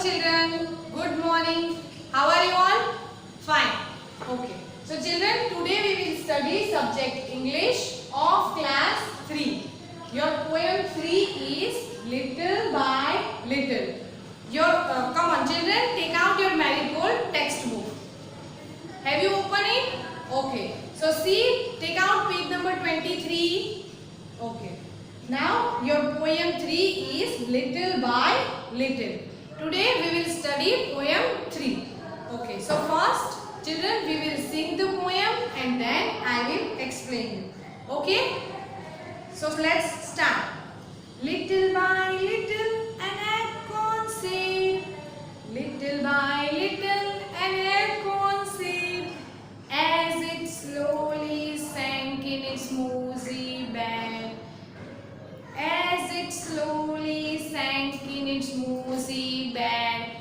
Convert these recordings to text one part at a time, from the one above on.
children, good morning. How are you all? Fine. Okay. So children, today we will study subject English of class 3. Your poem 3 is Little by Little. Come on children, take out your Marigold textbook. Have you opened it? Okay. So see, take out page number 23. Okay. Now your poem 3 is Little by Little. Today we will study poem 3. Okay. So first children we will sing the poem and then I will explain you. Okay. So let's start. Little by little an acorn seed. Little by little an acorn seed. As it slowly sank in its mossy bed. As it slowly sank in its mossy bed.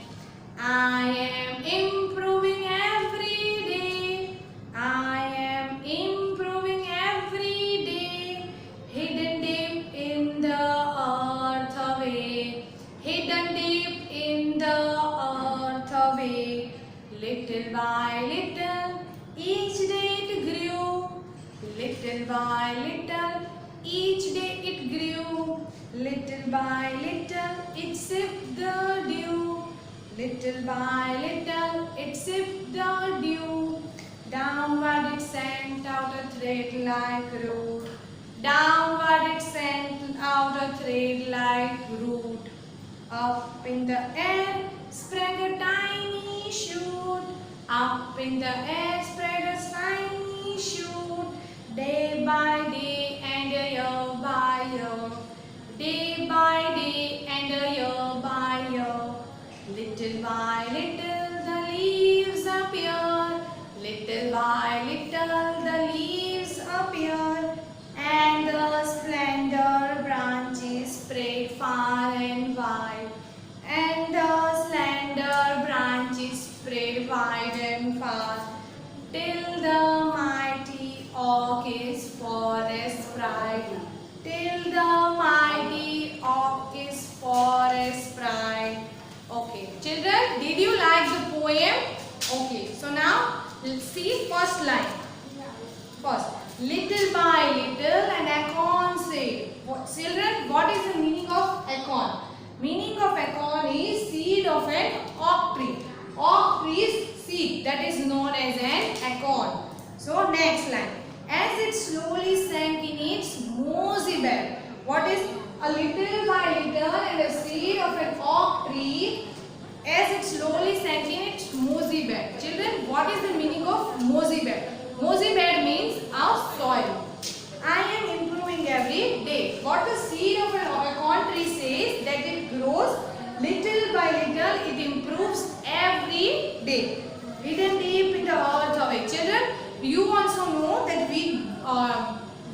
I am improving every day. I am improving every day. Hidden deep in the earth away. Hidden deep in the earth away. Little by little, each day it grew. Little by little, each day it grew. Little by little, it sipped the dew. Little by little, it sipped the dew. Downward it sent out a thread-like root. Downward it sent out a thread-like root. Up in the air spread a tiny shoot. Up in the air spread a tiny shoot. Day by day and year by year. Day by day and year by year. Little by little the leaves appear. Little by little the leaves appear. And the slender branches spread far and wide. And the slender branches spread wide and far. Till the mighty oak is forest pride. Till the mighty oak is forest pride. Okay, children, did you like the poem? Okay, so now let's see first line. First, little by little an acorn seed. Children, what is the meaning of acorn? Meaning of acorn is seed of an oak tree. Oak tree's seed, that is known as an acorn. So next line. As it slowly sank in its mossy bed. What is a little by little and a seed of an oak tree as it slowly sank in its mossy bed. Children, what is the meaning of mossy bed? Mossy bed means a soil. I am improving every day. What the seed of an acorn tree says that it grows little by little, it improves every day. Hidden deep in the earth away. Children, you also know that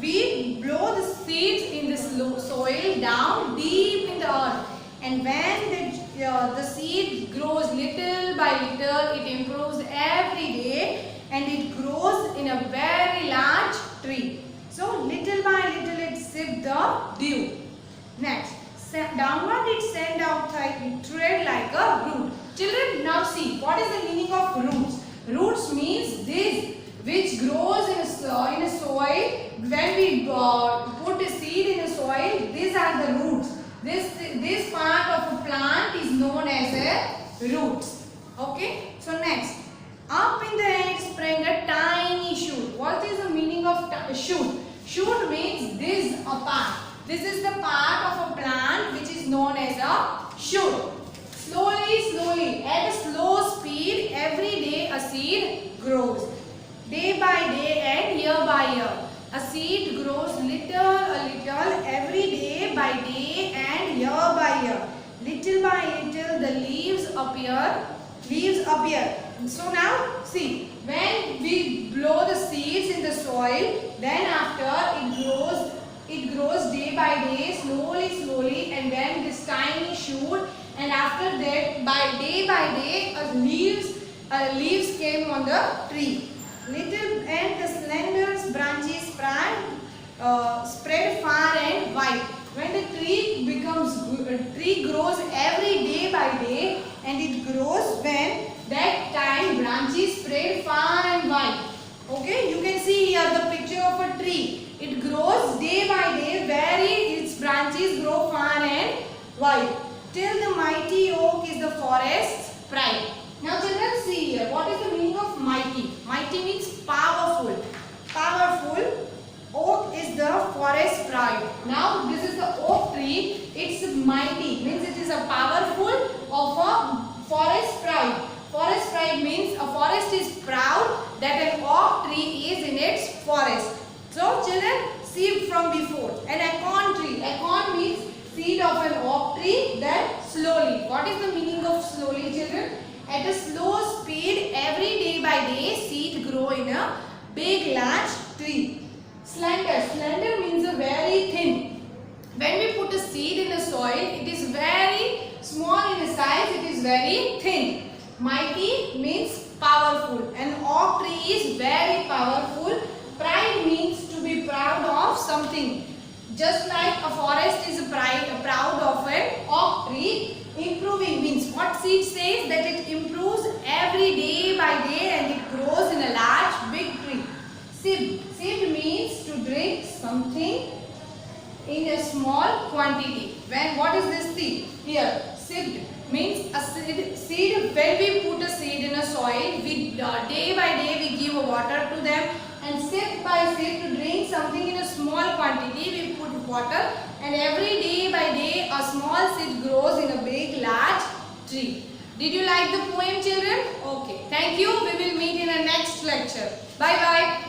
we blow the seeds in this soil down deep in the earth, and when the seed grows little by little, it improves every day and it grows in a very large tree. So little by little it sipped the dew. Next, downward it sent out thread like a root. Children, now see what is the meaning of roots. Roots means this which grows in a soil. When we put a seed in a soil, these are the roots. This part of a plant is known as a roots. Okay. So next, up in the air sprang a tiny shoot. What is the meaning of shoot? Shoot means this part. This is the part of a plant which is known as a shoot. Slowly, at a slow speed, every day a seed grows. Day by day and year by year. A seed grows little every day by day and year by year. Little by little the leaves appear. So now see, when we blow the seeds in the soil, then after it grows day by day, slowly, and then this tiny shoot, and after that by day leaves came on the tree. Little and the slender branches spread far and wide. When the tree grows every day by day and it grows when that time branches spread far and wide. Okay, you can see here the picture of a tree. It grows day by day, where its branches grow far and wide. Till the mighty oak is the forest's pride. Now children, see here. What is the meaning of mighty? Mighty means powerful. Powerful. Oak is the forest pride. Now this is the oak tree. It's mighty, means it is a powerful of a forest pride. Forest pride means a forest is proud that an oak tree is in its forest. So children, see from before. An acorn tree. Acorn means seed of an oak tree. Then slowly. What is the meaning of slowly, children? At a slow speed, every day by day, seed grow in a big large tree. Slender. Slender means a very thin. When we put a seed in the soil, it is very small in size. It is very thin. Mighty means powerful. An oak tree is very powerful. Pride means to be proud of something. Just like a forest is proud of an oak tree. Improving means what seed says, that it improves every day by day and it grows in a large big tree. Sip. Sip means to drink something in a small quantity. What is this seed? Here, sipped means a seed. When we put a seed in a soil, we day by day we give water to them, and sip by sip, to drink something in a small quantity, we put water, and every day by day a small seed grows in a big large tree. Did you like the poem, children? Okay. Thank you. We will meet in the next lecture. Bye bye.